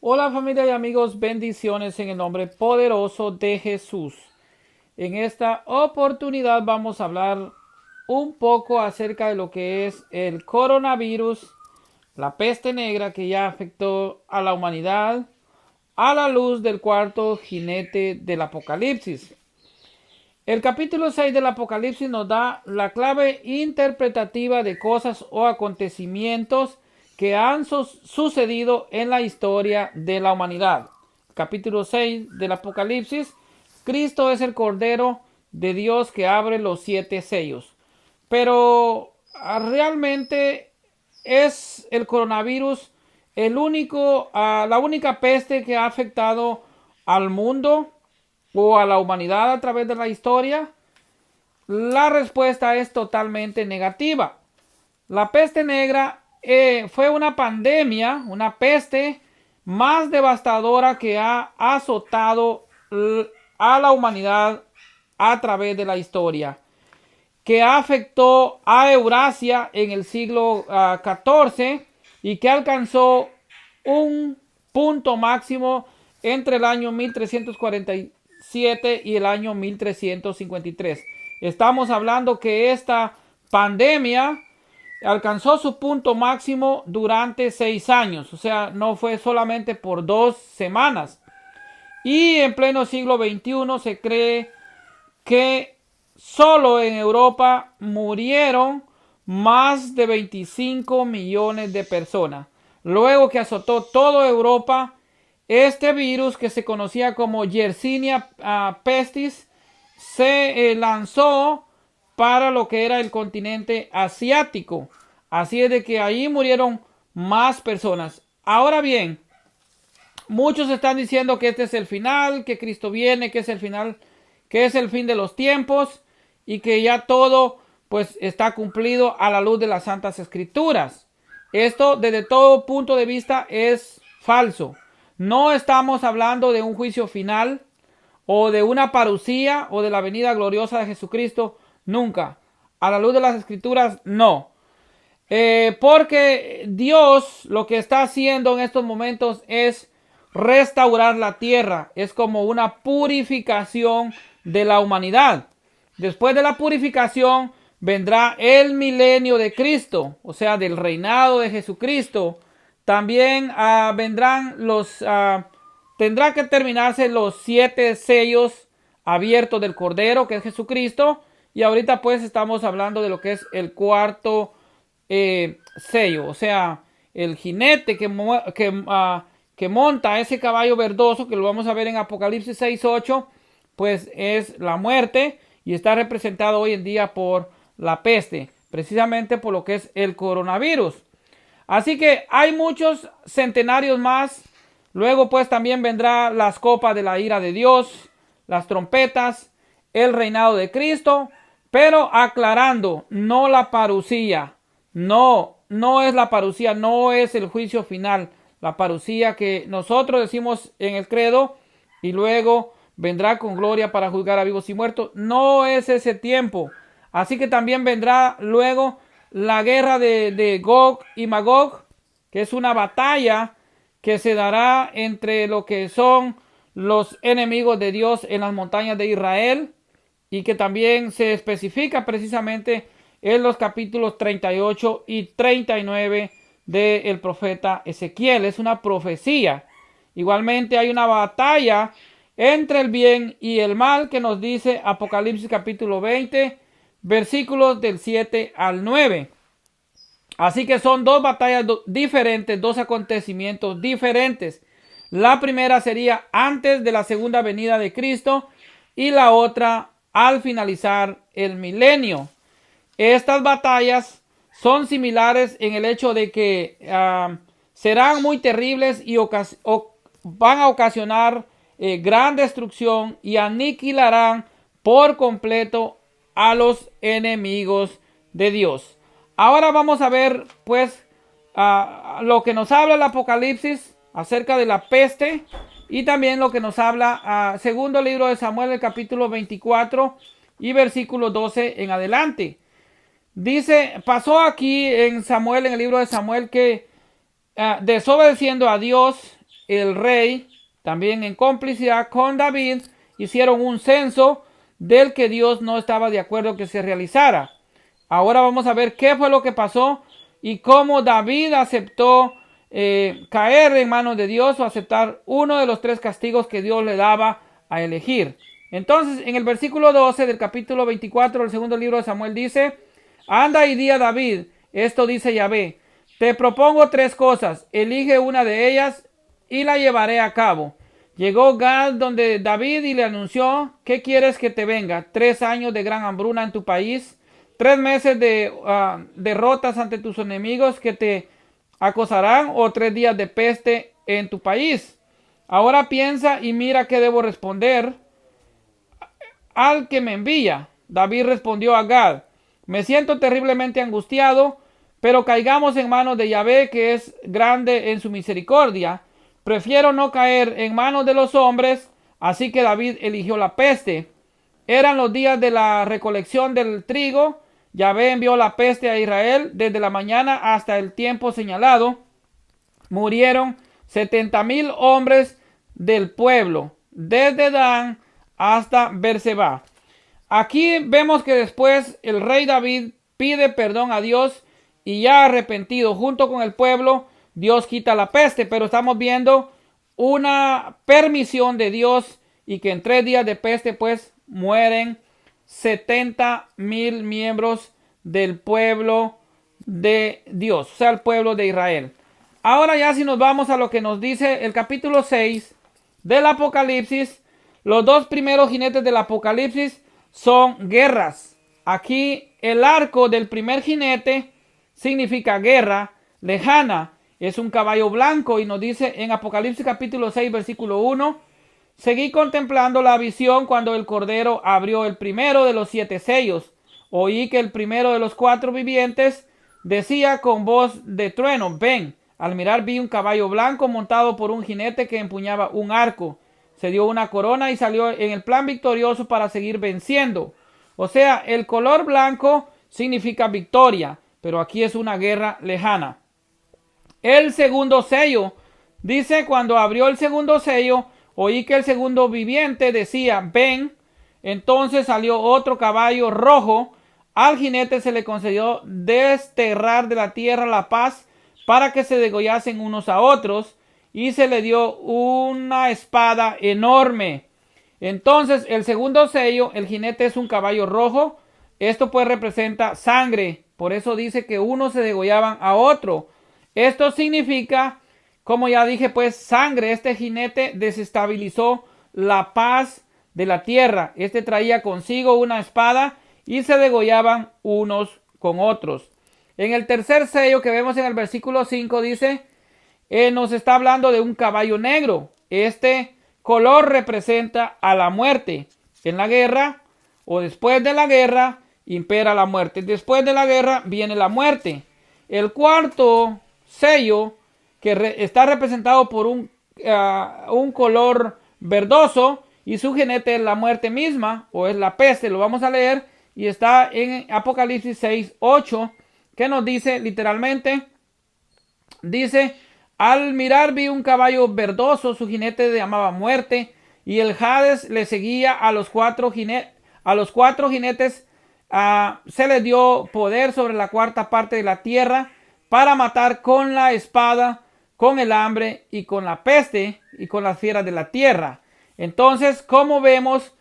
Hola familia y amigos, bendiciones en el nombre poderoso de Jesús. En esta oportunidad vamos a hablar un poco acerca de lo que es el coronavirus, la peste negra que ya afectó a la humanidad a la luz del cuarto jinete del Apocalipsis. El capítulo 6 del Apocalipsis nos da la clave interpretativa de cosas o acontecimientos que han sucedido en la historia de la humanidad. Capítulo 6 del Apocalipsis: Cristo es el Cordero de Dios que abre los 7 sellos. Pero realmente es el coronavirus la única peste que ha afectado al mundo o a la humanidad a través de la historia. La respuesta es totalmente negativa. La peste negra fue una pandemia, una peste más devastadora que ha azotado a la humanidad a través de la historia, que afectó a Eurasia en el siglo XIV y que alcanzó un punto máximo entre el año 1347 y el año 1353. Estamos hablando que esta pandemia alcanzó su punto máximo durante 6 años, o sea, no fue solamente por 2 semanas. Y en pleno siglo XXI se cree que solo en Europa murieron más de 25 millones de personas. Luego que azotó toda Europa, este virus que se conocía como Yersinia pestis se lanzó para lo que era el continente asiático. Así es de que ahí murieron más personas. Ahora bien, muchos están diciendo que este es el final, que Cristo viene, que es el final, que es el fin de los tiempos y que ya todo pues está cumplido a la luz de las Santas Escrituras. Esto desde todo punto de vista es falso. No estamos hablando de un juicio final o de una parucía o de la venida gloriosa de Jesucristo. Nunca. A la luz de las Escrituras, no. Porque Dios lo que está haciendo en estos momentos es restaurar la tierra. Es como una purificación de la humanidad. Después de la purificación vendrá el milenio de Cristo, o sea, del reinado de Jesucristo. También tendrá que terminarse los 7 sellos abiertos del Cordero, que es Jesucristo. Y ahorita pues estamos hablando de lo que es el cuarto sello, o sea, el jinete que monta ese caballo verdoso, que lo vamos a ver en Apocalipsis 6:8, pues es la muerte y está representado hoy en día por la peste, precisamente por lo que es el coronavirus. Así que hay muchos centenarios más. Luego pues también vendrá las copas de la ira de Dios, las trompetas, el reinado de Cristo, pero aclarando, no la parucía. No, no es la parucía, no es el juicio final. La parucía que nosotros decimos en el credo y luego vendrá con gloria para juzgar a vivos y muertos. No es ese tiempo. Así que también vendrá luego la guerra de Gog y Magog, que es una batalla que se dará entre lo que son los enemigos de Dios en las montañas de Israel y que también se especifica precisamente en los capítulos 38 y 39 del profeta Ezequiel. Es una profecía. Igualmente hay una batalla entre el bien y el mal que nos dice Apocalipsis capítulo 20, versículos del 7 al 9. Así que son dos batallas diferentes, dos acontecimientos diferentes. La primera sería antes de la segunda venida de Cristo y la otra al finalizar el milenio. Estas batallas son similares en el hecho de que serán muy terribles y van a ocasionar gran destrucción y aniquilarán por completo a los enemigos de Dios. Ahora vamos a ver pues lo que nos habla el Apocalipsis acerca de la peste y también lo que nos habla segundo libro de Samuel, el capítulo 24 y versículo 12 en adelante. Dice, pasó aquí en Samuel, en el libro de Samuel, que desobedeciendo a Dios, el rey, también en complicidad con David, hicieron un censo del que Dios no estaba de acuerdo que se realizara. Ahora vamos a ver qué fue lo que pasó y cómo David aceptó caer en manos de Dios o aceptar uno de los 3 castigos que Dios le daba a elegir. Entonces, en el versículo 12 del capítulo 24 del segundo libro de Samuel dice: anda y di a David, esto dice Yahvé, te propongo 3 cosas, elige una de ellas y la llevaré a cabo. Llegó Gad donde David y le anunció: ¿qué quieres que te venga? 3 años de gran hambruna en tu país, 3 meses de derrotas ante tus enemigos que te acosarán, o 3 días de peste en tu país. Ahora piensa y mira qué debo responder al que me envía. David respondió a Gad: me siento terriblemente angustiado, pero caigamos en manos de Yahvé, que es grande en su misericordia. Prefiero no caer en manos de los hombres. Así que David eligió la peste. Eran los días de la recolección del trigo. Yahvé envió la peste a Israel desde la mañana hasta el tiempo señalado. Murieron 70,000 hombres del pueblo, desde Dan hasta Berseba. Aquí vemos que después el rey David pide perdón a Dios y ya arrepentido junto con el pueblo, Dios quita la peste, pero estamos viendo una permisión de Dios y que en 3 días de peste pues mueren 70,000 miembros del pueblo de Dios, o sea, el pueblo de Israel. Ahora ya si nos vamos a lo que nos dice el capítulo 6 del Apocalipsis, los 2 primeros jinetes del Apocalipsis son guerras. Aquí el arco del primer jinete significa guerra lejana. Es un caballo blanco y nos dice en Apocalipsis capítulo 6 versículo 1: seguí contemplando la visión cuando el Cordero abrió el primero de los 7 sellos. Oí que el primero de los 4 vivientes decía con voz de trueno: ven. Al mirar vi un caballo blanco montado por un jinete que empuñaba un arco. Se dio una corona y salió en el plan victorioso para seguir venciendo. O sea, el color blanco significa victoria, pero aquí es una guerra lejana. El segundo sello dice: cuando abrió el segundo sello, oí que el segundo viviente decía: ven. Entonces salió otro caballo rojo. Al jinete se le concedió desterrar de la tierra la paz para que se degollasen unos a otros, y se le dio una espada enorme. Entonces el segundo sello, el jinete es un caballo rojo. Esto pues representa sangre. Por eso dice que unos se degollaban a otro. Esto significa, como ya dije, pues sangre. Este jinete desestabilizó la paz de la tierra. Este traía consigo una espada y se degollaban unos con otros. En el tercer sello que vemos en el versículo 5 dice, nos está hablando de un caballo negro. Este color representa a la muerte. En la guerra o después de la guerra impera la muerte. Después de la guerra viene la muerte. El cuarto sello, que está representado por un color verdoso, y su jinete es la muerte misma o es la peste. Lo vamos a leer y está en Apocalipsis 6, 8, que nos dice literalmente, dice: al mirar vi un caballo verdoso, su jinete llamaba muerte, y el Hades le seguía a los 4 jinetes. A los 4 jinetes se les dio poder sobre la 4ª parte de la tierra para matar con la espada, con el hambre y con la peste y con las fieras de la tierra. Entonces, como vemos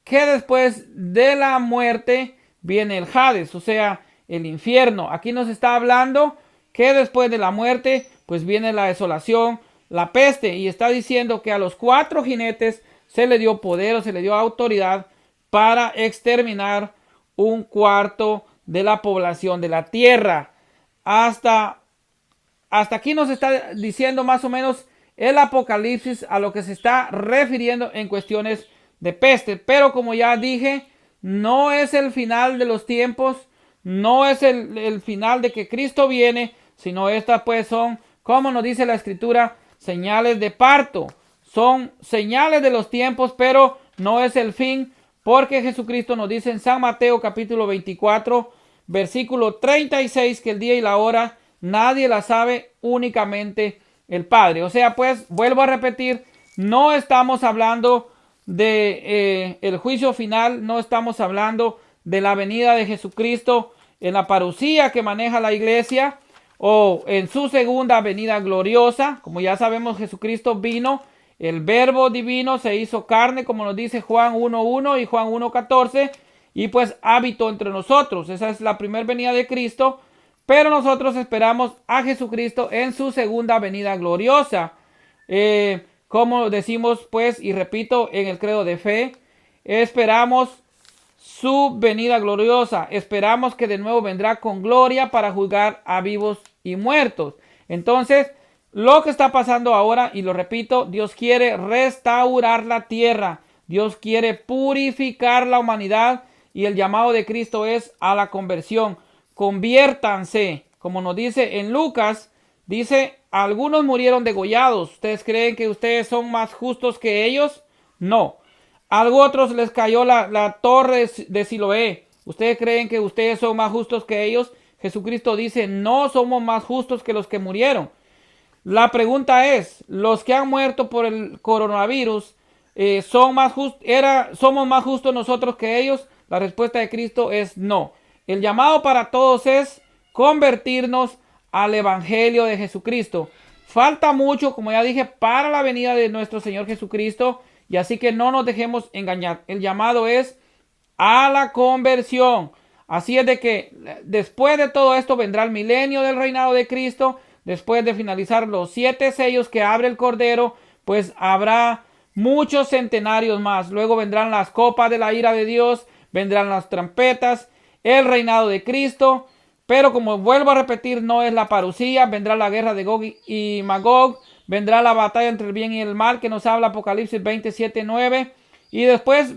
que después de la muerte viene el Hades, o sea, el infierno. Aquí nos está hablando que después de la muerte pues viene la desolación, la peste, y está diciendo que a los 4 jinetes se le dio poder o se le dio autoridad para exterminar 1/4 de la población de la tierra. Hasta aquí nos está diciendo más o menos el Apocalipsis a lo que se está refiriendo en cuestiones de peste. Pero como ya dije, no es el final de los tiempos, no es el final de que Cristo viene, sino estas pues son, como nos dice la Escritura, señales de parto. Son señales de los tiempos, pero no es el fin, porque Jesucristo nos dice en San Mateo capítulo 24, versículo 36, que el día y la hora nadie la sabe, únicamente el Padre. O sea, pues, vuelvo a repetir, no estamos hablando de el juicio final, no estamos hablando de la venida de Jesucristo en la parucía que maneja la iglesia o en su segunda venida gloriosa. Como ya sabemos, Jesucristo vino, el verbo divino se hizo carne, como nos dice Juan 1:1 y Juan 1:14, y pues habitó entre nosotros. Esa es la primera venida de Cristo, pero nosotros esperamos a Jesucristo en su segunda venida gloriosa. Como decimos pues, y repito, en el credo de fe, esperamos su venida gloriosa. Esperamos que de nuevo vendrá con gloria para juzgar a vivos y muertos. Entonces, lo que está pasando ahora, y lo repito, Dios quiere restaurar la tierra. Dios quiere purificar la humanidad y el llamado de Cristo es a la conversión. Conviértanse, como nos dice en Lucas, dice, algunos murieron degollados. ¿Ustedes creen que ustedes son más justos que ellos? No. A otros les cayó la torre de Siloé. ¿Ustedes creen que ustedes son más justos que ellos? Jesucristo dice, no somos más justos que los que murieron. La pregunta es, ¿los que han muerto por el coronavirus somos más justos nosotros que ellos? La respuesta de Cristo es no. El llamado para todos es convertirnos al evangelio de Jesucristo. Falta mucho, como ya dije, para la venida de nuestro Señor Jesucristo, y así que no nos dejemos engañar. El llamado es a la conversión. Así es de que después de todo esto vendrá el milenio del reinado de Cristo. Después de finalizar los 7 sellos que abre el Cordero, pues habrá muchos centenarios más. Luego vendrán las copas de la ira de Dios, vendrán las trompetas, el reinado de Cristo. Pero como vuelvo a repetir, no es la parucía. Vendrá la guerra de Gog y Magog. Vendrá la batalla entre el bien y el mal que nos habla Apocalipsis 27:9. Y después,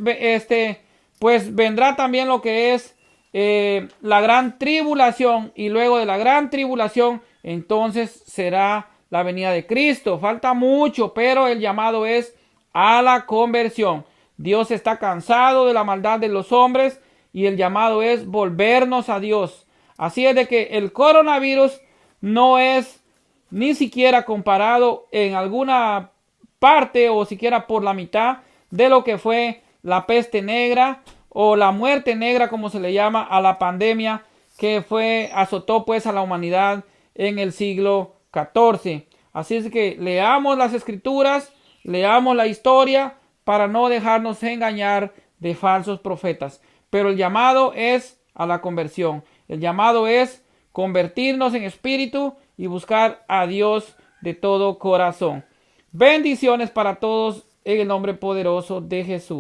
pues vendrá también lo que es la gran tribulación. Y luego de la gran tribulación, entonces será la venida de Cristo. Falta mucho, pero el llamado es a la conversión. Dios está cansado de la maldad de los hombres y el llamado es volvernos a Dios. Así es de que el coronavirus no es ni siquiera comparado en alguna parte o siquiera por la mitad de lo que fue la peste negra o la muerte negra, como se le llama a la pandemia que azotó pues a la humanidad en el siglo XIV. Así es que leamos las escrituras, leamos la historia para no dejarnos engañar de falsos profetas. Pero el llamado es a la conversión. El llamado es convertirnos en espíritu y buscar a Dios de todo corazón. Bendiciones para todos en el nombre poderoso de Jesús.